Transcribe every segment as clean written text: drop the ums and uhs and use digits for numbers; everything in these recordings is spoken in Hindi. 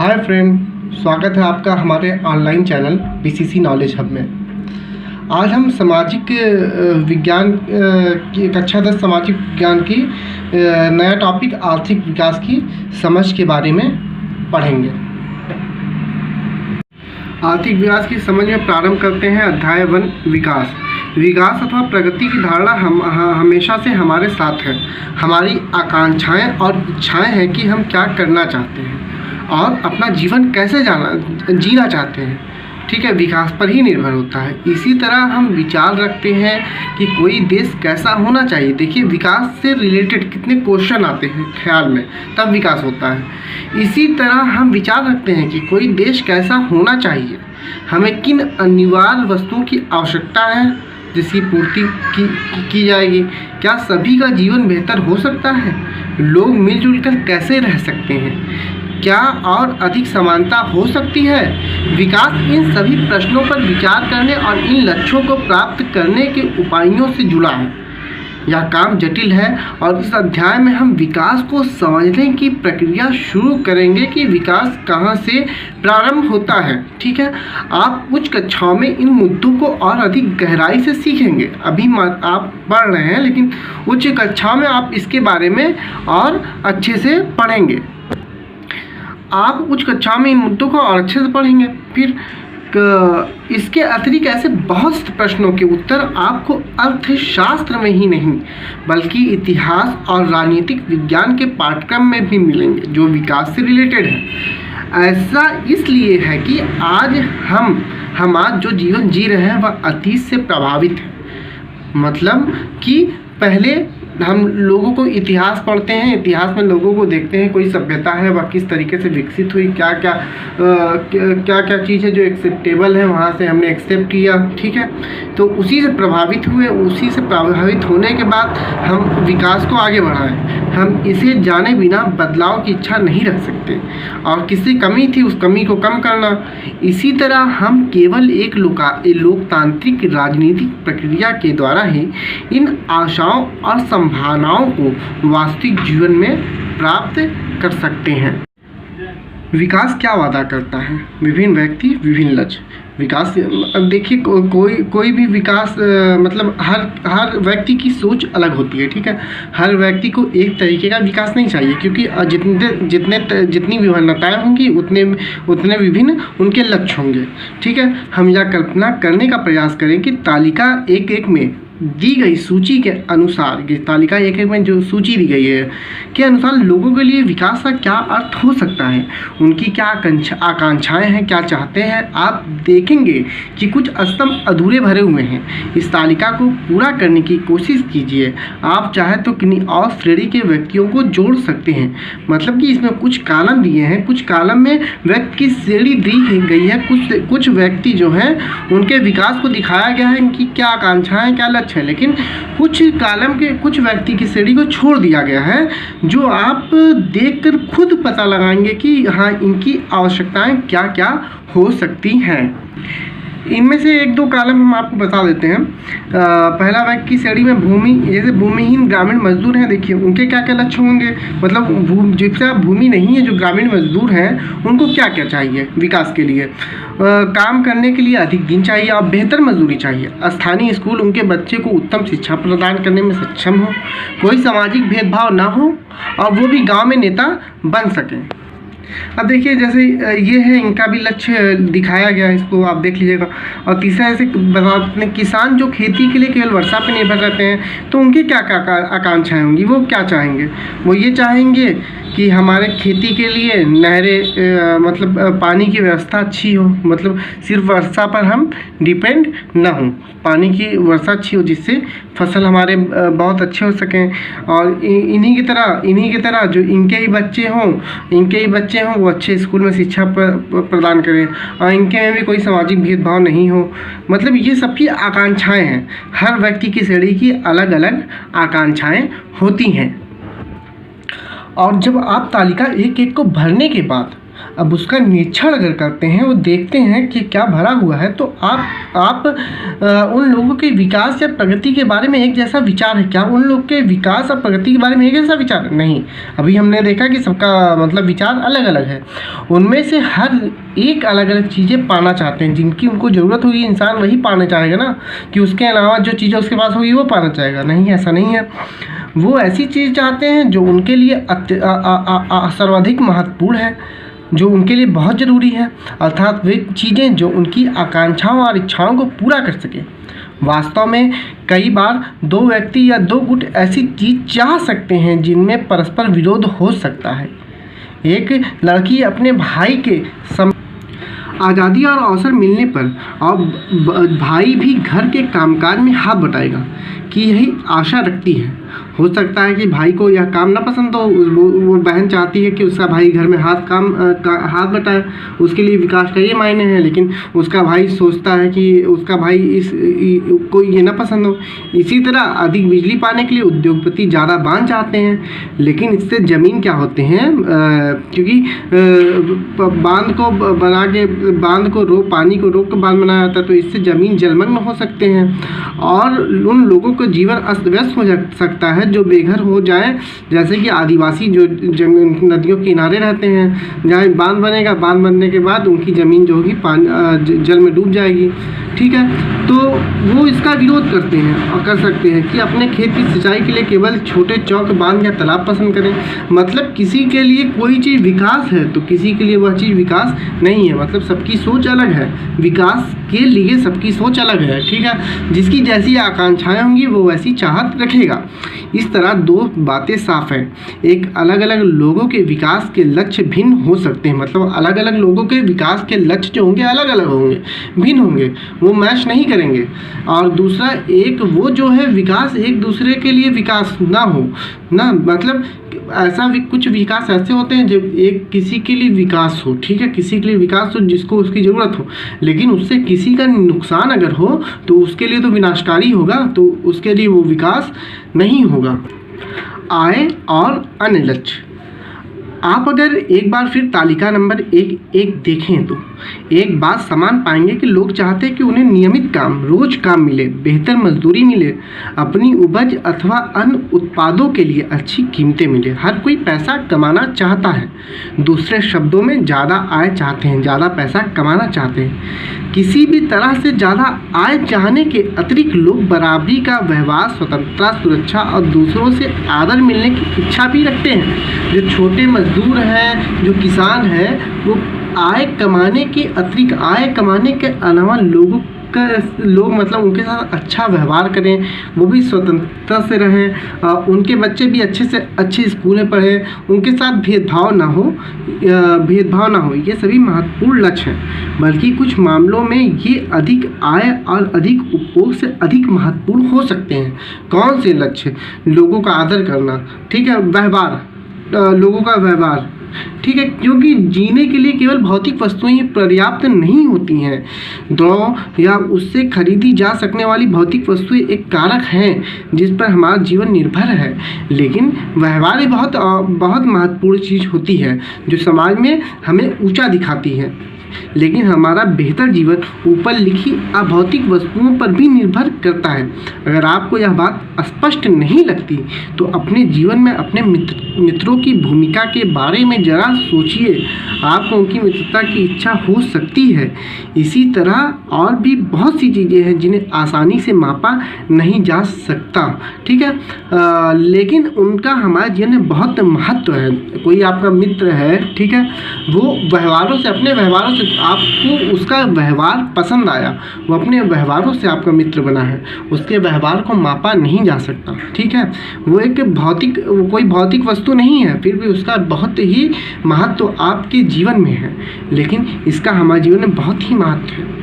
हाय फ्रेंड, स्वागत है आपका हमारे online channel BCC knowledge hub में। आज हम सामाजिक विज्ञान की कक्षा 10 सामाजिक विज्ञान की नया टॉपिक आर्थिक विकास की समझ के बारे में पढ़ेंगे। आर्थिक विकास की समझ में प्रारंभ करते हैं। अध्याय 1 विकास। विकास अथवा प्रगति की धारणा हमेशा से हमारे साथ है। हमारी आकांक्षाएं और इच्छाएं हैं कि हम क्या करना चाहते हैं और अपना जीवन कैसे जीना चाहते हैं। ठीक है, विकास पर ही निर्भर होता है। इसी तरह हम विचार रखते हैं कि कोई देश कैसा होना चाहिए। देखिए, विकास से रिलेटेड कितने क्वेश्चन आते हैं ख्याल में, तब विकास होता है। इसी तरह हम विचार रखते हैं कि कोई देश कैसा होना चाहिए, हमें किन अनिवार्य वस्तुओं की आवश्यकता है जिसकी पूर्ति की जाएगी, क्या सभी का जीवन बेहतर हो सकता है, लोग मिलजुल कर कैसे रह सकते हैं, क्या और अधिक समानता हो सकती है। विकास इन सभी प्रश्नों पर विचार करने और इन लक्ष्यों को प्राप्त करने के उपायों से जुड़ा है। यह काम जटिल है और इस अध्याय में हम विकास को समझने की प्रक्रिया शुरू करेंगे कि विकास कहाँ से प्रारंभ होता है। ठीक है, आप उच्च कक्षाओं में इन मुद्दों को और अधिक गहराई से सीखेंगे। अभी आप पढ़ रहे हैं, लेकिन उच्च कक्षाओं में आप इसके बारे में और अच्छे से पढ़ेंगे। आप उच्च कक्षा में इन मुद्दों को और अच्छे से पढ़ेंगे। फिर इसके अतिरिक्त ऐसे बहुत से प्रश्नों के उत्तर आपको अर्थशास्त्र में ही नहीं बल्कि इतिहास और राजनीतिक विज्ञान के पाठ्यक्रम में भी मिलेंगे जो विकास से रिलेटेड है। ऐसा इसलिए है कि हम आज जो जीवन जी रहे हैं वह अतीत से प्रभावित है। मतलब कि पहले हम लोगों को इतिहास पढ़ते हैं, इतिहास में लोगों को देखते हैं, कोई सभ्यता है वह किस तरीके से विकसित हुई, क्या क्या चीज़ है जो एक्सेप्टेबल है, वहाँ से हमने एक्सेप्ट किया। ठीक है, तो उसी से प्रभावित हुए, उसी से प्रभावित होने के बाद हम विकास को आगे बढ़ाएं। हम इसे जाने बिना बदलाव की इच्छा नहीं रख सकते और किसी कमी थी उस कमी को कम करना। इसी तरह हम केवल एक लोकतांत्रिक राजनीतिक प्रक्रिया के द्वारा ही इन आशाओं और संभावनाओं को वास्तविक जीवन में प्राप्त कर सकते हैं। विकास क्या वादा करता है? विभिन्न व्यक्ति विभिन्न लक्ष्य। विकास, अब देखिए, कोई भी विकास मतलब हर व्यक्ति की सोच अलग होती है। ठीक है, हर व्यक्ति को एक तरीके का विकास नहीं चाहिए, क्योंकि जितनी विभिन्नताएं होंगी उतने विभिन्न उनके लक्ष्य होंगे। ठीक है, हम यह कल्पना करने का प्रयास करें कि तालिका एक में दी गई सूची के अनुसार, तालिका एक में जो सूची दी गई है के अनुसार लोगों के लिए विकास का क्या अर्थ हो सकता है, उनकी क्या आकांक्षाएं हैं, क्या चाहते हैं। आप देखेंगे कि कुछ स्तंभ अधूरे भरे हुए हैं। इस तालिका को पूरा करने की कोशिश कीजिए। आप चाहे तो किन्हीं और श्रेणी के व्यक्तियों को जोड़ सकते हैं। मतलब कि इसमें कुछ कालम दिए हैं, कुछ कालम में व्यक्ति की श्रेणी दी गई है। कुछ व्यक्ति जो हैं उनके विकास को दिखाया गया है, इनकी क्या आकांक्षाएं, क्या है, लेकिन कुछ कालम के कुछ व्यक्ति की श्रेणी को छोड़ दिया गया है जो आप देखकर खुद पता लगाएंगे कि हाँ, इनकी आवश्यकताएं क्या क्या हो सकती हैं। इनमें से एक दो कालम हम आपको बता देते हैं। पहला व्यक्ति की श्रेणी में जैसे भूमिहीन ग्रामीण मजदूर हैं। देखिए, उनके क्या क्या लक्ष्य होंगे, मतलब जिसका भूमि नहीं है, जो ग्रामीण मजदूर हैं, उनको क्या क्या चाहिए विकास के लिए। काम करने के लिए अधिक दिन चाहिए और बेहतर मजदूरी चाहिए। स्थानीय स्कूल उनके बच्चे को उत्तम शिक्षा प्रदान करने में सक्षम हो, कोई सामाजिक भेदभाव ना हो और वो भी गाँव में नेता बन सकें। अब देखिए, जैसे ये है, इनका भी लक्ष्य दिखाया गया है, इसको आप देख लीजिएगा। और तीसरा ऐसे बताते हैं, किसान जो खेती के लिए केवल वर्षा पर निर्भर रहते हैं तो उनकी क्या क्या आकांक्षाएं होंगी, वो क्या चाहेंगे। वो ये चाहेंगे कि हमारे खेती के लिए नहरें, मतलब पानी की व्यवस्था अच्छी हो, मतलब सिर्फ वर्षा पर हम डिपेंड ना हो, पानी की वर्षा अच्छी हो जिससे फसल हमारे बहुत अच्छे हो सकें। और इन्हीं की तरह जो इनके ही बच्चे हों वो अच्छे स्कूल में शिक्षा प्रदान करें और इनके में भी कोई सामाजिक भेदभाव नहीं हो। मतलब ये सबकी आकांक्षाएं हैं। हर व्यक्ति की श्रेणी की अलग अलग आकांक्षाएं होती हैं। और जब आप तालिका एक को भरने के बाद अब उसका निरीक्षण अगर करते हैं, वो देखते हैं कि क्या भरा हुआ है, तो आप उन लोगों के विकास या प्रगति के बारे में एक जैसा विचार है क्या? उन लोग के विकास और प्रगति के बारे में एक जैसा विचार नहीं। अभी हमने देखा कि सबका मतलब विचार अलग अलग है। उनमें से हर एक अलग अलग चीज़ें पाना चाहते हैं, जिनकी उनको ज़रूरत होगी इंसान वही पाना चाहेगा ना, कि उसके अलावा जो चीज़ें उसके पास होगी वो पाना चाहेगा? नहीं, ऐसा नहीं है। वो ऐसी चीज़ चाहते हैं जो उनके लिए सर्वाधिक महत्वपूर्ण है, जो उनके लिए बहुत ज़रूरी है, अर्थात वे चीज़ें जो उनकी आकांक्षाओं और इच्छाओं को पूरा कर सके। वास्तव में कई बार दो व्यक्ति या दो गुट ऐसी चीज़ चाह सकते हैं जिनमें परस्पर विरोध हो सकता है। एक लड़की अपने भाई के आज़ादी और अवसर मिलने पर और भाई भी घर के कामकाज में हाथ बटाएगा कि यही आशा रखती है। हो सकता है कि भाई को यह काम ना पसंद हो, वो बहन चाहती है कि उसका भाई घर में हाथ बटाए, उसके लिए विकास का ये मायने है, लेकिन उसका भाई सोचता है कि उसका भाई को ये ना पसंद हो। इसी तरह अधिक बिजली पाने के लिए उद्योगपति ज़्यादा बांध चाहते हैं, लेकिन इससे ज़मीन क्या होते हैं, क्योंकि बांध को बना के पानी को रोक कर बांध बनाया जाता है, तो इससे ज़मीन जलमग्न हो सकते हैं और उन लोगों का जीवन अस्त व्यस्त हो सकता है जो बेघर हो जाए, जैसे कि आदिवासी जो नदियों के किनारे रहते हैं, जहाँ बांध बनेगा, बांध बनने के बाद उनकी ज़मीन जो होगी जल में डूब जाएगी। ठीक है, तो वो इसका विरोध करते हैं और कर सकते हैं कि अपने खेत की सिंचाई के लिए केवल छोटे चौक, बांध या तालाब पसंद करें। मतलब किसी के लिए कोई चीज़ विकास है तो किसी के लिए वह चीज़ विकास नहीं है। मतलब सबकी सोच अलग है, विकास के लिए सबकी सोच अलग है। ठीक है, जिसकी जैसी आकांक्षाएं होंगी वो वैसी चाहत रखेगा। इस तरह दो बातें साफ हैं, एक अलग अलग लोगों के विकास के लक्ष्य भिन्न हो सकते हैं। मतलब अलग अलग लोगों के विकास के लक्ष्य जो होंगे अलग अलग होंगे, भिन्न होंगे, वो मैच नहीं करेंगे। और दूसरा, एक वो जो है विकास एक दूसरे के लिए विकास ना हो ना, मतलब ऐसा कुछ विकास ऐसे होते हैं जब एक किसी के लिए विकास हो, ठीक है, किसी के लिए विकास हो जिसको उसकी ज़रूरत हो, लेकिन उससे किसी का नुकसान अगर हो तो उसके लिए तो विनाशकारी होगा, तो उसके लिए वो विकास नहीं होगा। आय और अन्य लक्ष्य। आप अगर एक बार फिर तालिका नंबर एक देखें तो एक बात समान पाएंगे कि लोग चाहते हैं कि उन्हें नियमित काम, रोज काम मिले, बेहतर मजदूरी मिले, अपनी उपज अथवा अन्य उत्पादों के लिए अच्छी कीमतें मिले। हर कोई पैसा कमाना चाहता है, दूसरे शब्दों में ज़्यादा आय चाहते हैं, ज़्यादा पैसा कमाना चाहते हैं। किसी भी तरह से ज़्यादा आय चाहने के अतिरिक्त लोग बराबरी का व्यवहार, स्वतंत्रता, सुरक्षा और दूसरों से आदर मिलने की इच्छा भी रखते हैं। जो छोटे मजदूर हैं, जो किसान हैं, वो आय कमाने के अतिरिक्त, आय कमाने के अलावा लोग मतलब उनके साथ अच्छा व्यवहार करें, वो भी स्वतंत्रता से रहें, उनके बच्चे भी अच्छे से अच्छे स्कूल में पढ़ें, उनके साथ भेदभाव ना हो, ये सभी महत्वपूर्ण लक्ष्य हैं। बल्कि कुछ मामलों में ये अधिक आय और अधिक उपभोग से अधिक महत्वपूर्ण हो सकते हैं। कौन से लक्ष्य? लोगों का आदर करना, ठीक है, व्यवहार, लोगों का व्यवहार, ठीक है, क्योंकि जीने के लिए केवल भौतिक वस्तुएं पर्याप्त नहीं होती हैं। द्रव या उससे खरीदी जा सकने वाली भौतिक वस्तुएं एक कारक हैं जिस पर हमारा जीवन निर्भर है, लेकिन व्यवहार एक बहुत महत्वपूर्ण चीज़ होती है जो समाज में हमें ऊंचा दिखाती है। लेकिन हमारा बेहतर जीवन ऊपर लिखी अभौतिक वस्तुओं पर भी निर्भर करता है। अगर आपको यह बात स्पष्ट नहीं लगती तो अपने जीवन में अपने मित्रों की भूमिका के बारे में जरा सोचिए। आपको उनकी मित्रता की इच्छा हो सकती है। इसी तरह और भी बहुत सी चीज़ें हैं जिन्हें आसानी से मापा नहीं जा सकता, ठीक है, लेकिन उनका हमारे जीवन में बहुत महत्व है। कोई आपका मित्र है, ठीक है, वो व्यवहारों से, अपने व्यवहारों से आपको उसका व्यवहार पसंद आया, वो अपने व्यवहारों से आपका मित्र बना है, उसके व्यवहार को मापा नहीं जा सकता, ठीक है। वो एक कोई भौतिक वस्तु नहीं है, फिर भी उसका बहुत ही महत्व आपके जीवन में है, लेकिन इसका हमारे जीवन में बहुत ही महत्व है।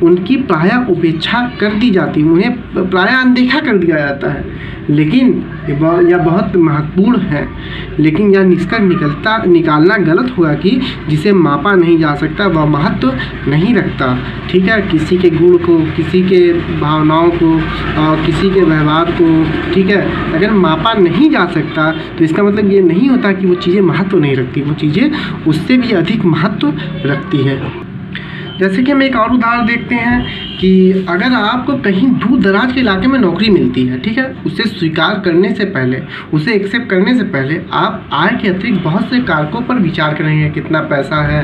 उनकी प्रायः उपेक्षा कर दी जाती है, उन्हें प्रायः अनदेखा कर दिया जाता है। लेकिन यह बहुत महत्वपूर्ण है, लेकिन यह निष्कर्ष निकालना गलत होगा कि जिसे मापा नहीं जा सकता वह महत्व नहीं रखता। ठीक है, किसी के गुण को, किसी के भावनाओं को और किसी के व्यवहार को, ठीक है, अगर मापा नहीं जा सकता तो इसका मतलब ये नहीं होता कि वो चीज़ें महत्व नहीं रखती, वो चीज़ें उससे भी अधिक महत्व रखती है। जैसे कि हम एक और उदाहरण देखते हैं कि अगर आपको कहीं दूर दराज के इलाके में नौकरी मिलती है, ठीक है, उसे स्वीकार करने से पहले, उसे एक्सेप्ट करने से पहले आप आय के अतिरिक्त बहुत से कारकों पर विचार करेंगे। कितना पैसा है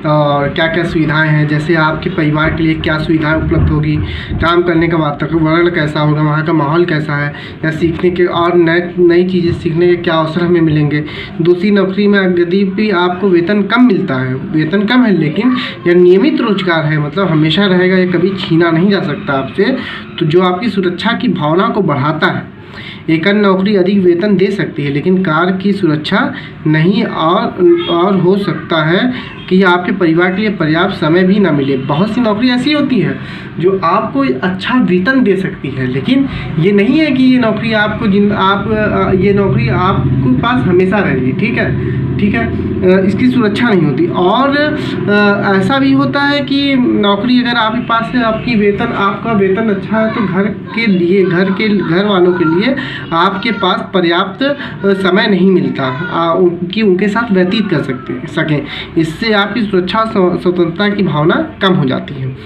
और क्या क्या सुविधाएं हैं, जैसे आपके परिवार के लिए क्या सुविधाएं उपलब्ध होगी, काम करने का वातावरण कैसा होगा, वहाँ का माहौल कैसा है, या सीखने के और नई चीज़ें सीखने के क्या अवसर हमें मिलेंगे। दूसरी नौकरी में यदि भी आपको वेतन कम मिलता है, वेतन कम है लेकिन यह नियमित रोजगार है, मतलब हमेशा रहेगा, ये कभी छीना नहीं जा सकता आपसे, तो जो आपकी सुरक्षा की भावना को बढ़ाता है। एक अन्य नौकरी अधिक वेतन दे सकती है लेकिन कार की सुरक्षा नहीं, और हो सकता है कि आपके परिवार के लिए पर्याप्त समय भी ना मिले। बहुत सी नौकरी ऐसी होती है जो आपको अच्छा वेतन दे सकती है, लेकिन ये नहीं है कि ये नौकरी ये नौकरी आपके पास हमेशा रहेगी। ठीक है, इसकी सुरक्षा नहीं होती। और ऐसा भी होता है कि नौकरी अगर आपके पास है, आपका वेतन अच्छा है, तो घर वालों के लिए आपके पास पर्याप्त समय नहीं मिलता कि उनके साथ व्यतीत कर सकें। इससे आपकी सुरक्षा स्वतंत्रता की भावना कम हो जाती है।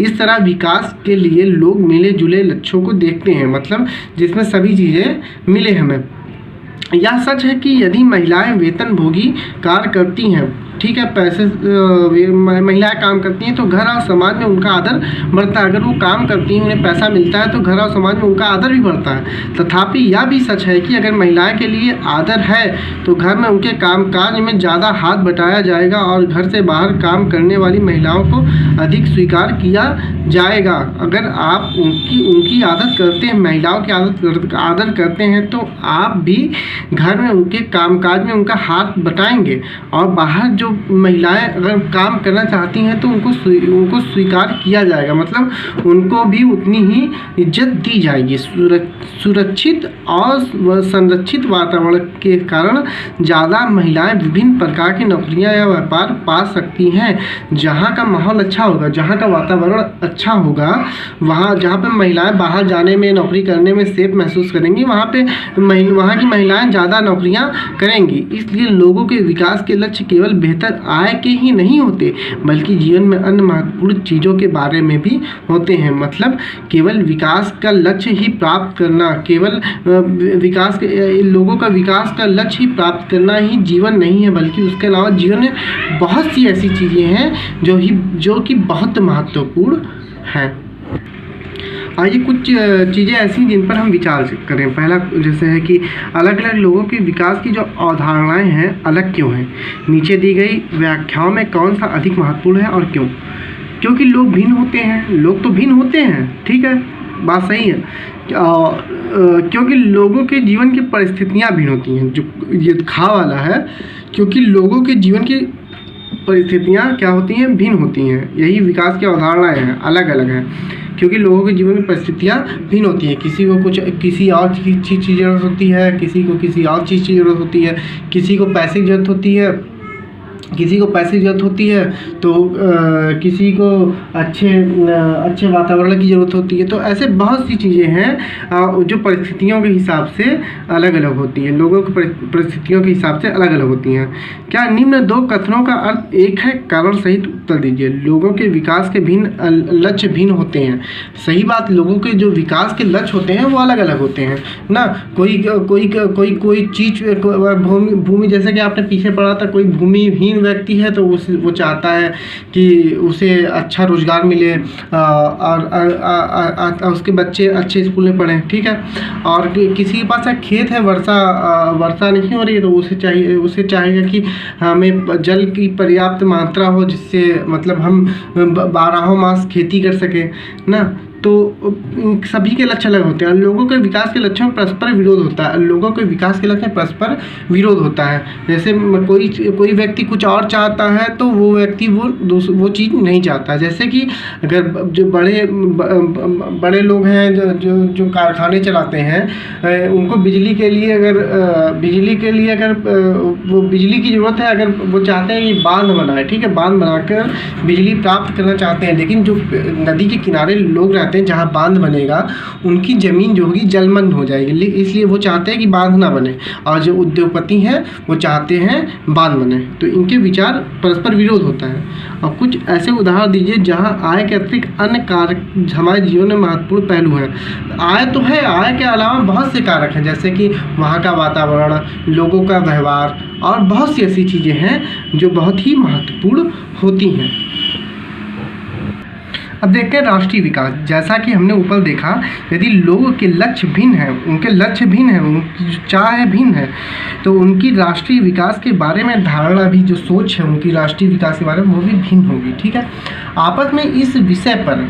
इस तरह विकास के लिए लोग मिले जुले लक्ष्यों को देखते हैं, मतलब जिसमें सभी चीज़ें मिले हमें। यह सच है कि यदि महिलाएं वेतनभोगी कार्य करती हैं, ठीक है, महिलाएं काम करती हैं तो घर और समाज में उनका आदर बढ़ता है। अगर वो काम करती हैं, उन्हें पैसा मिलता है तो घर और समाज में उनका आदर भी बढ़ता है। तथापि यह भी सच है कि अगर महिलाएं के लिए आदर है तो घर में उनके कामकाज में ज़्यादा हाथ बटाया जाएगा और घर से बाहर काम करने वाली महिलाओं को अधिक स्वीकार किया जाएगा। अगर आप उनकी आदत करते हैं, महिलाओं की आदर करते हैं तो आप भी घर में उनके कामकाज में उनका हाथ बटाएंगे, और बाहर जो महिलाएं अगर काम करना चाहती हैं तो उनको स्वीकार किया जाएगा, मतलब उनको भी उतनी ही इज्जत दी जाएगी। सुरक्षित और संरक्षित वातावरण के कारण ज़्यादा महिलाएं विभिन्न प्रकार की नौकरियां या व्यापार पा सकती हैं। जहां का माहौल अच्छा होगा, जहां का वातावरण अच्छा होगा, जहां पर महिलाएं बाहर जाने में, नौकरी करने में सेफ महसूस करेंगी, वहां की महिलाएं ज़्यादा नौकरियां करेंगी। इसलिए लोगों के विकास के लक्ष्य केवल बेहतर आय के ही नहीं होते, बल्कि जीवन में अन्य महत्वपूर्ण चीज़ों के बारे में भी होते हैं। मतलब केवल विकास का लक्ष्य ही प्राप्त करना, लोगों का विकास का लक्ष्य ही प्राप्त करना ही जीवन नहीं है, बल्कि उसके अलावा जीवन में बहुत सी ऐसी चीज़ें हैं जो कि बहुत महत्वपूर्ण हैं। आइए कुछ चीज़ें ऐसी जिन पर हम विचार करें। पहला जैसे है कि अलग अलग लोगों के विकास की जो अवधारणाएं हैं अलग क्यों हैं। नीचे दी गई व्याख्याओं में कौन सा अधिक महत्वपूर्ण है और क्यों? क्योंकि लोग भिन्न होते हैं, लोग तो भिन्न होते हैं, ठीक है, बात सही है। क्योंकि लोगों के जीवन की परिस्थितियाँ भिन्न होती हैं, जो ये खा वाला है, क्योंकि लोगों के जीवन की परिस्थितियाँ क्या होती हैं, भिन्न होती हैं। यही विकास की अवधारणाएं हैं, अलग अलग हैं, क्योंकि लोगों के जीवन में परिस्थितियाँ भिन्न होती हैं। किसी को किसी और चीज़ की ज़रूरत होती है, किसी को किसी और चीज़ की ज़रूरत होती है, किसी को पैसे की ज़रूरत होती है, तो किसी को अच्छे वातावरण की ज़रूरत होती है। तो ऐसे बहुत सी चीज़ें हैं जो परिस्थितियों के हिसाब से अलग अलग होती हैं, लोगों की परिस्थितियों के हिसाब से अलग अलग होती हैं। क्या निम्न दो कथनों का अर्थ एक है? कारण सहित उत्तर दीजिए। लोगों के विकास के लक्ष्य भिन्न होते हैं। सही बात, लोगों के जो विकास के लक्ष्य होते हैं वो अलग अलग होते हैं ना। कोई चीज़, भूमि, जैसे कि आपने पीछे पढ़ा था, कोई भूमिहीन व्यक्ति है तो वो चाहता है कि उसे अच्छा रोजगार मिले और उसके बच्चे अच्छे स्कूल में पढ़ें, ठीक है। और किसी के पास खेत है, वर्षा नहीं हो रही है तो उसे चाहेगा कि हमें जल की पर्याप्त मात्रा हो, जिससे मतलब हम 12 मास खेती कर सकें ना। तो सभी के लक्ष्य अलग होते हैं। लोगों के विकास के लक्ष्यों में परस्पर विरोध होता है, लोगों के विकास के लक्ष्य में परस्पर विरोध होता है। जैसे कोई व्यक्ति कुछ और चाहता है तो वो व्यक्ति वो चीज़ नहीं चाहता। जैसे कि अगर जो बड़े लोग हैं जो कारखाने चलाते हैं, उनको बिजली के लिए अगर वो बिजली की ज़रूरत है, अगर वो चाहते हैं कि बांध बनाए, ठीक है, बांध बनाकर बिजली प्राप्त करना चाहते हैं, लेकिन जो नदी के किनारे लोग रहते हैं जहाँ बांध बनेगा उनकी ज़मीन जो होगी जलमग्न हो जाएगी, इसलिए वो चाहते हैं कि बांध ना बने, और जो उद्योगपति हैं वो चाहते हैं बांध बने। तो इनके विचार परस्पर विरोध होता है। और कुछ ऐसे उदाहरण दीजिए जहाँ आय के अतिरिक्त अन्य कारक हमारे जीवन में महत्वपूर्ण पहलू हैं। आय तो है, आय के अलावा बहुत से कारक हैं, जैसे कि वहाँ का वातावरण, लोगों का व्यवहार और बहुत सी ऐसी चीज़ें हैं जो बहुत ही महत्वपूर्ण होती हैं। अब देखते हैं राष्ट्रीय विकास। जैसा कि हमने ऊपर देखा, यदि लोगों के लक्ष्य भिन्न हैं, उनके लक्ष्य भिन्न हैं, उनकी चाह भिन्न है, तो उनकी राष्ट्रीय विकास के बारे में धारणा भी, जो सोच है उनकी राष्ट्रीय विकास के बारे में, वो भी भिन्न होगी। ठीक है, आपस में इस विषय पर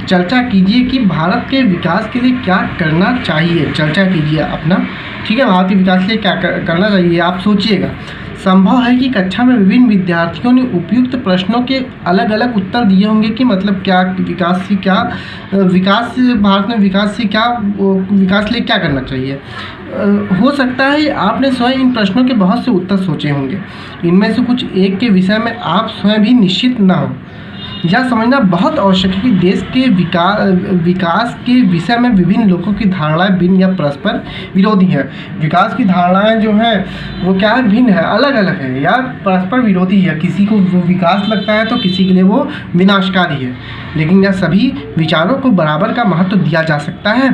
चर्चा कीजिए कि भारत के विकास के लिए क्या करना चाहिए। चर्चा कीजिए अपना, ठीक है, भारत के विकास के लिए क्या करना चाहिए, आप सोचिएगा। संभव है कि कक्षा में विभिन्न विद्यार्थियों ने उपयुक्त प्रश्नों के अलग अलग उत्तर दिए होंगे कि मतलब क्या विकास भारत में विकास के लिए क्या करना चाहिए। हो सकता है आपने स्वयं इन प्रश्नों के बहुत से उत्तर सोचे होंगे। इनमें से कुछ एक के विषय में आप स्वयं भी निश्चित न हो। यह समझना बहुत आवश्यक है कि देश के विकास के विषय में विभिन्न लोगों की धारणाएं भिन्न या परस्पर विरोधी हैं। विकास की धारणाएं जो हैं वो क्या है, भिन्न है, अलग अलग है या परस्पर विरोधी है। किसी को वो विकास लगता है तो किसी के लिए वो विनाशकारी है। लेकिन यह सभी विचारों को बराबर का महत्व दिया जा सकता है,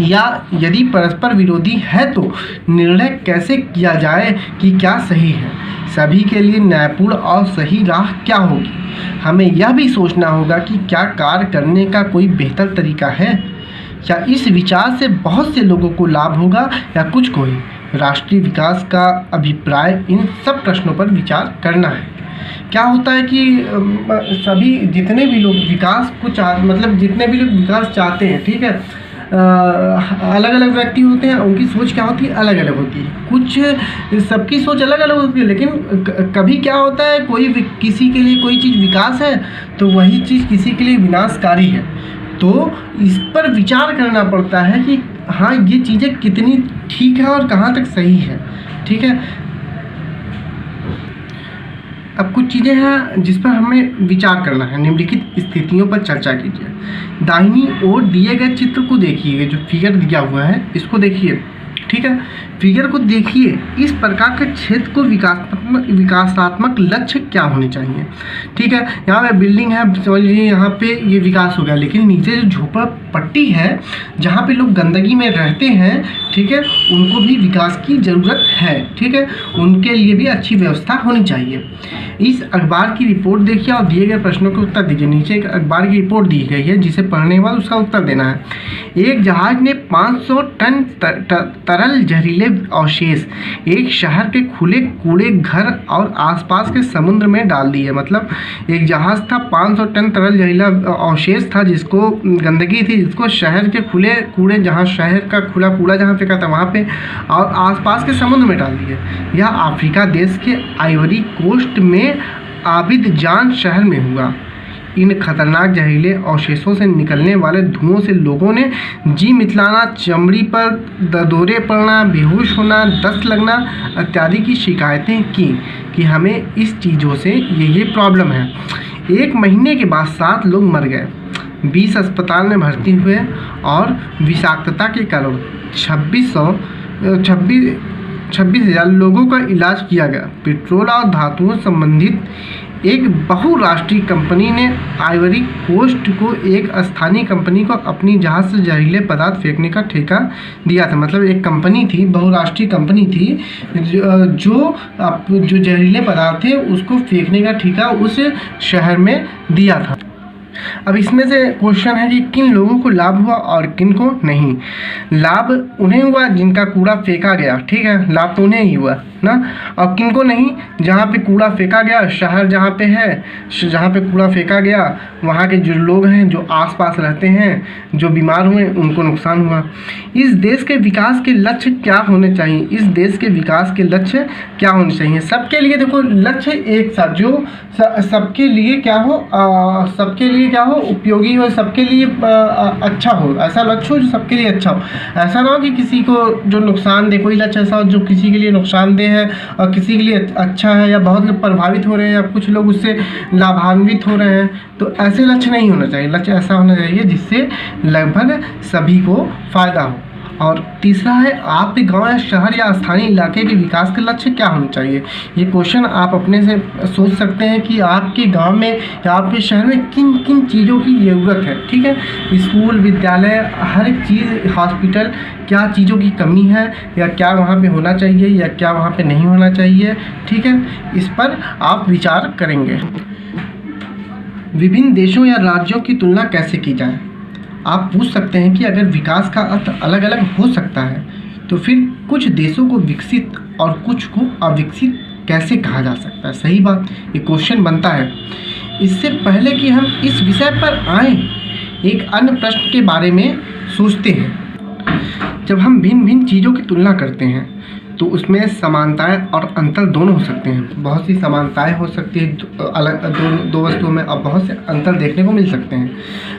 या यदि परस्पर विरोधी है तो निर्णय कैसे किया जाए कि क्या सही है। सभी के लिए न्यायपूर्ण और सही राह क्या होगी। हमें यह भी सोचना होगा कि क्या कार्य करने का कोई बेहतर तरीका है, या इस विचार से बहुत से लोगों को लाभ होगा या कुछ को ही। राष्ट्रीय विकास का अभिप्राय इन सब प्रश्नों पर विचार करना है। क्या होता है कि सभी जितने भी लोग विकास को जितने भी लोग विकास चाहते हैं, ठीक है, अलग अलग व्यक्ति होते हैं, उनकी सोच क्या होती है, अलग अलग होती है। कुछ सबकी सोच अलग अलग होती है, लेकिन कभी क्या होता है, किसी के लिए कोई चीज़ विकास है तो वही चीज़ किसी के लिए विनाशकारी है। तो इस पर विचार करना पड़ता है कि हाँ, ये चीज़ें कितनी ठीक है और कहाँ तक सही है। ठीक है, अब कुछ चीज़ें हैं जिस पर हमें विचार करना है। निम्नलिखित स्थितियों पर चर्चा कीजिए। दाहिनी ओर दिए गए चित्र को देखिए, जो फिगर दिया हुआ है इसको देखिए, ठीक है, फिगर को देखिए। इस प्रकार के क्षेत्र को विकासात्मक लक्ष्य क्या होने चाहिए। ठीक है, यहाँ पे बिल्डिंग है, समझ लीजिए यहाँ पे ये विकास हो गया, लेकिन नीचे जो झोपड़पट्टी है जहाँ पे लोग गंदगी में रहते हैं, ठीक है, उनको भी विकास की ज़रूरत है। ठीक है, उनके लिए भी अच्छी व्यवस्था होनी चाहिए। इस अखबार की रिपोर्ट देखिए और दिए गए प्रश्नों के उत्तर दीजिए। नीचे एक अखबार की रिपोर्ट दी गई है जिसे पढ़ने के बाद उसका उत्तर देना है। एक जहाज ने 500 टन तरल जहरीले अवशेष एक शहर के खुले कूड़े घर और आसपास के समुद्र में डाल दिए। मतलब एक जहाज था, 500 टन तरल जहरीला अवशेष था, जिसको गंदगी थी, जिसको शहर के खुले कूड़े, जहाँ शहर का खुला कूड़ा जहाँ फेंका था वहाँ पे और आसपास के समुद्र में डाल दिए। यह अफ्रीका देश के आइवरी कोस्ट में आबिदजान शहर में हुआ। इन खतरनाक जहरीले अवशेषों से निकलने वाले धुओं से लोगों ने जी मिचलाना, चमड़ी पर ददोरे पड़ना, बेहोश होना, दस्त लगना इत्यादि की शिकायतें की कि हमें इस चीज़ों से ये प्रॉब्लम है। 1 महीने के बाद 7 लोग मर गए, 20 अस्पताल में भर्ती हुए और विषाक्तता के कारण 26,000 लोगों का इलाज किया गया। पेट्रोल और धातुओं संबंधित एक बहुराष्ट्रीय कंपनी ने आइवरी कोस्ट को एक स्थानीय कंपनी को अपनी जहाज से जहरीले पदार्थ फेंकने का ठेका दिया था। मतलब एक कंपनी थी, बहुराष्ट्रीय कंपनी थी, जो जहरीले पदार्थ थे उसको फेंकने का ठेका उस शहर में दिया था। अब इसमें से क्वेश्चन है कि किन लोगों को लाभ हुआ और किन को नहीं। लाभ उन्हें हुआ जिनका कूड़ा फेंका गया, ठीक है, लाभ तो उन्हें ही हुआ ना। और किन को नहीं, जहाँ पे कूड़ा फेंका गया, शहर जहाँ पे है, जहाँ पे कूड़ा फेंका गया वहाँ के जो लोग हैं, जो आसपास रहते हैं, जो बीमार हुए, उनको नुकसान हुआ। इस देश के विकास के लक्ष्य क्या होने चाहिए? इस देश के विकास के लक्ष्य क्या होने चाहिए? सबके लिए देखो लक्ष्य एक साथ, जो सबके लिए क्या हो, सबके लिए क्या हो, उपयोगी हो, सबके लिए अच्छा हो, ऐसा लक्ष्य हो जो सबके लिए अच्छा हो। ऐसा ना हो कि किसी को जो नुकसान दे, कोई लक्ष्य ऐसा हो जो किसी के लिए नुकसानदेह है और किसी के लिए अच्छा है, या बहुत लोग प्रभावित हो रहे हैं या कुछ लोग उससे लाभान्वित हो रहे हैं, तो ऐसे लक्ष्य नहीं होना चाहिए। लक्ष्य ऐसा होना चाहिए जिससे लगभग सभी को फ़ायदा हो। और तीसरा है, आपके गांव या शहर या स्थानीय इलाके के विकास के लक्ष्य क्या होने चाहिए? ये क्वेश्चन आप अपने से सोच सकते हैं कि आपके गांव में या आपके शहर में किन किन चीज़ों की ज़रूरत है, ठीक है। स्कूल, विद्यालय, हर एक चीज़, हॉस्पिटल, क्या चीज़ों की कमी है या क्या वहाँ पे होना चाहिए या क्या वहाँ पे नहीं होना चाहिए, ठीक है। इस पर आप विचार करेंगे। विभिन्न देशों या राज्यों की तुलना कैसे की जाए? आप पूछ सकते हैं कि अगर विकास का अर्थ अलग अलग हो सकता है तो फिर कुछ देशों को विकसित और कुछ को अविकसित कैसे कहा जा सकता है? सही बात, ये क्वेश्चन बनता है। इससे पहले कि हम इस विषय पर आएं, एक अन्य प्रश्न के बारे में सोचते हैं। जब हम भिन्न भिन्न चीज़ों की तुलना करते हैं तो उसमें समानताएं और अंतर दोनों हो सकते हैं। बहुत सी समानताएं हो सकती है अलग दो वस्तुओं में, और बहुत से अंतर देखने को मिल सकते हैं।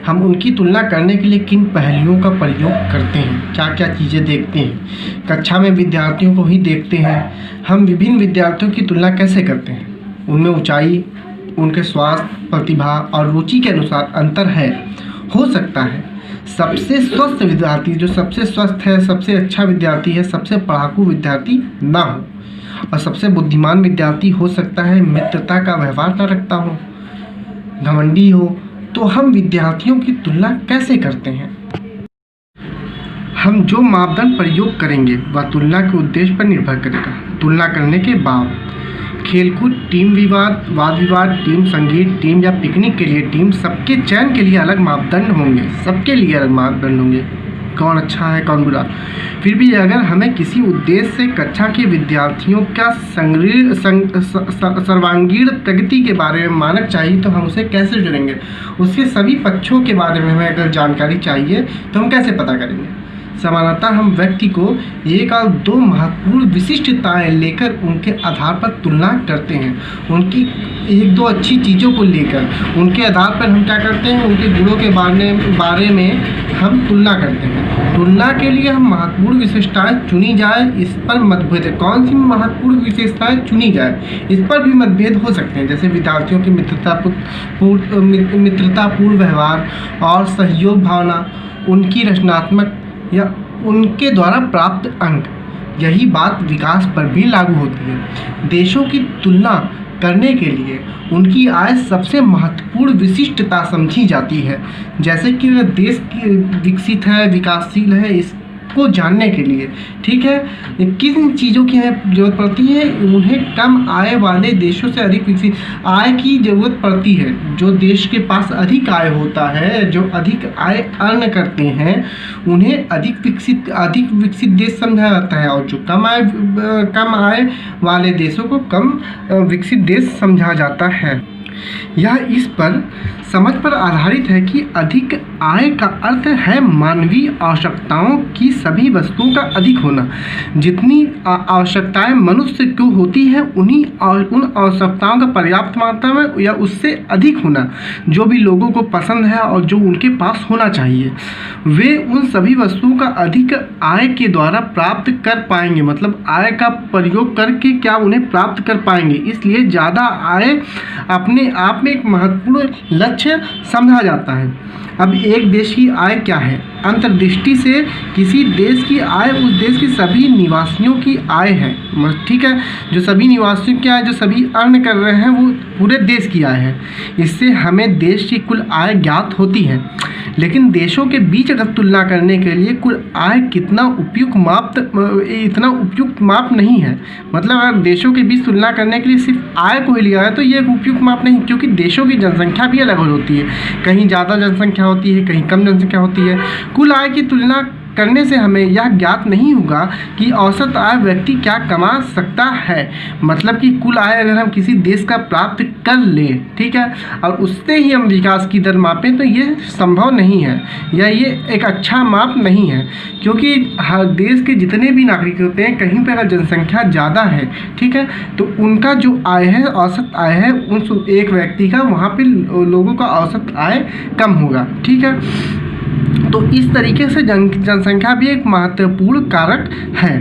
हम उनकी तुलना करने के लिए किन पहलुओं का प्रयोग करते हैं, क्या क्या चीज़ें देखते हैं? कक्षा में विद्यार्थियों को ही देखते हैं। हम विभिन्न विद्यार्थियों की तुलना कैसे करते हैं? उनमें ऊंचाई, उनके स्वास्थ्य, प्रतिभा और रुचि के अनुसार अंतर है। हो सकता है सबसे स्वस्थ विद्यार्थी, जो सबसे स्वस्थ है, सबसे अच्छा विद्यार्थी है, सबसे पढ़ाकू विद्यार्थी ना हो, और सबसे बुद्धिमान विद्यार्थी हो सकता है मित्रता का व्यवहार न रखता हो, घमंडी हो। तो हम विद्यार्थियों की तुलना कैसे करते हैं? हम जो मापदंड प्रयोग करेंगे वह तुलना के उद्देश्य पर निर्भर करेगा। तुलना करने के बाद खेलकूद, टीम विवाद, वाद विवाद, टीम संगीत, टीम या पिकनिक के लिए टीम, सबके चयन के लिए अलग मापदंड होंगे। सबके लिए अलग मापदंड होंगे, कौन अच्छा है कौन बुरा। फिर भी अगर हमें किसी उद्देश्य से कक्षा के विद्यार्थियों का सर्वांगीण प्रगति के बारे में मानक चाहिए तो हम उसे कैसे चुनेंगे? उसके सभी पक्षों के बारे में हमें अगर जानकारी चाहिए तो हम कैसे पता करेंगे? सामान्यतः हम व्यक्ति को एक और दो महत्वपूर्ण विशिष्टताएं लेकर उनके आधार पर तुलना करते हैं। उनकी एक दो अच्छी चीज़ों को लेकर उनके आधार पर हम क्या करते हैं, उनके गुणों के बारे में हम तुलना करते हैं। तुलना के लिए हम महत्वपूर्ण विशेषताएं चुनी जाए, इस पर मतभेद है। कौन सी महत्वपूर्ण विशेषताएं चुनी जाए, इस पर भी मतभेद हो सकते हैं। जैसे विद्यार्थियों की मित्रतापूर्ण व्यवहार और सहयोग भावना, उनकी रचनात्मक या उनके द्वारा प्राप्त अंक। यही बात विकास पर भी लागू होती है। देशों की तुलना करने के लिए उनकी आय सबसे महत्वपूर्ण विशिष्टता समझी जाती है। जैसे कि वह देश की विकसित है, विकासशील है, इसको जानने के लिए, ठीक है, किन चीज़ों की जरूरत पड़ती है? उन्हें कम आय वाले देशों से अधिक विकसित आय की जरूरत पड़ती है। जो देश के पास अधिक आय होता है, जो अधिक आय अर्न करते हैं, उन्हें अधिक विकसित देश समझा जाता है, और जो कम आय वाले देशों को कम विकसित देश समझा जाता है। यह इस पर समझ पर आधारित है कि अधिक आय का अर्थ है मानवीय आवश्यकताओं की सभी वस्तुओं का अधिक होना। जितनी आवश्यकताएं मनुष्य को होती हैं उन आवश्यकताओं का पर्याप्त मात्रा में या उससे अधिक होना, जो भी लोगों को पसंद है और जो उनके पास होना चाहिए, वे उन सभी वस्तुओं का अधिक आय के द्वारा प्राप्त कर पाएंगे। मतलब आय का प्रयोग करके क्या उन्हें प्राप्त कर पाएंगे। इसलिए ज़्यादा आय अपने आप में एक महत्वपूर्ण लक्ष्य समझा जाता है। अब एक देश की आय क्या है? अंतर्दृष्टि से किसी देश की आय उस देश के सभी निवासियों की आय है, ठीक है। जो सभी निवासियों की आय, जो सभी अर्न कर रहे हैं, वो पूरे देश की आय है। इससे हमें देश की कुल आय ज्ञात होती है। लेकिन देशों के बीच अगर तुलना करने के लिए कुल आय कितना उपयुक्त इतना उपयुक्त माप नहीं है। मतलब अगर देशों के बीच तुलना करने के लिए सिर्फ आय को ही लिया है तो ये एक उपयुक्त माप नहीं, क्योंकि देशों की जनसंख्या भी अलग होती है। कहीं ज़्यादा जनसंख्या होती है, कहीं कम जनसंख्या होती है। कुल आय की तुलना करने से हमें यह ज्ञात नहीं होगा कि औसत आय व्यक्ति क्या कमा सकता है। मतलब कि कुल आय अगर हम किसी देश का प्राप्त कर लें, ठीक है, और उससे ही हम विकास की दर मापें, तो ये संभव नहीं है या ये एक अच्छा माप नहीं है। क्योंकि हर देश के जितने भी नागरिक होते हैं, कहीं पर अगर जनसंख्या ज़्यादा है, ठीक है, तो उनका जो आय है, औसत आय है, उन एक व्यक्ति का वहाँ पर लोगों का औसत आय कम होगा, ठीक है। तो इस तरीके से जनसंख्या भी एक महत्वपूर्ण कारक है।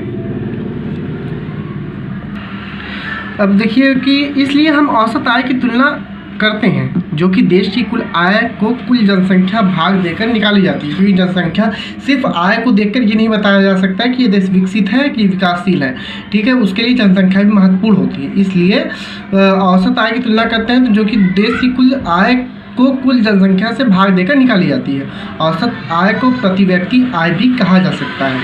अब देखिए कि इसलिए हम औसत आय की तुलना करते हैं, जो कि देश की कुल आय को कुल जनसंख्या भाग देकर निकाली जाती है। क्योंकि जनसंख्या सिर्फ आय को देखकर ये नहीं बताया जा सकता कि ये देश विकसित है कि विकासशील है, ठीक है। उसके लिए जनसंख्या भी महत्वपूर्ण होती है। इसलिए औसत आय की तुलना करते हैं, तो जो कि देश की कुल आय को कुल जनसंख्या से भाग देकर निकाली जाती है। औसत आय को प्रति व्यक्ति आय भी कहा जा सकता है।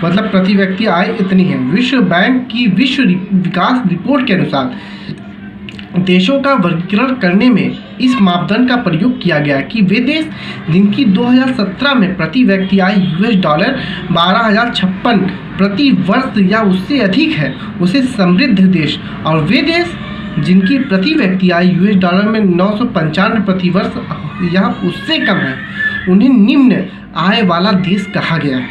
मतलब प्रति व्यक्ति आय इतनी है। विश्व बैंक की विश्व विकास रिपोर्ट के अनुसार देशों का वर्गीकरण करने में इस मापदंड का प्रयोग किया गया कि वे देश जिनकी 2017 में प्रति व्यक्ति आय $12,056 प्रति वर्ष या उससे अधिक है, उसे समृद्ध देश, और वे देश जिनकी प्रति व्यक्ति आय $995 प्रति वर्ष या उससे कम है, उन्हें निम्न आय वाला देश कहा गया है।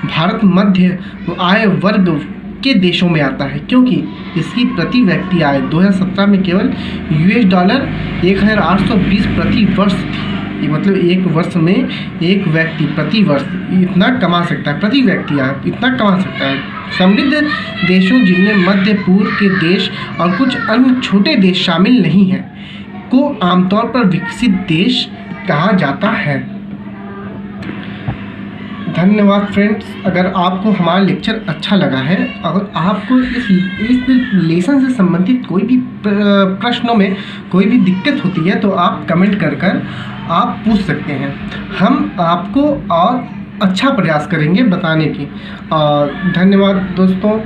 भारत मध्य आय वर्ग के देशों में आता है, क्योंकि इसकी प्रति व्यक्ति आय 2017 में केवल $1,820 प्रति वर्ष थी। मतलब एक वर्ष में एक व्यक्ति प्रति वर्ष इतना कमा सकता है, प्रति व्यक्ति आय इतना कमा सकता है। समृद्ध देशों, जिनमें मध्य पूर्व के देश और कुछ अन्य छोटे देश शामिल नहीं हैं, को आमतौर पर विकसित देश कहा जाता है। धन्यवाद फ्रेंड्स। अगर आपको हमारा लेक्चर अच्छा लगा है, अगर आपको इस लेसन से संबंधित कोई भी प्रश्नों में कोई भी दिक्कत होती है, तो आप कमेंट कर आप पूछ सकते हैं। हम आपको और अच्छा प्रयास करेंगे बताने की। और धन्यवाद दोस्तों।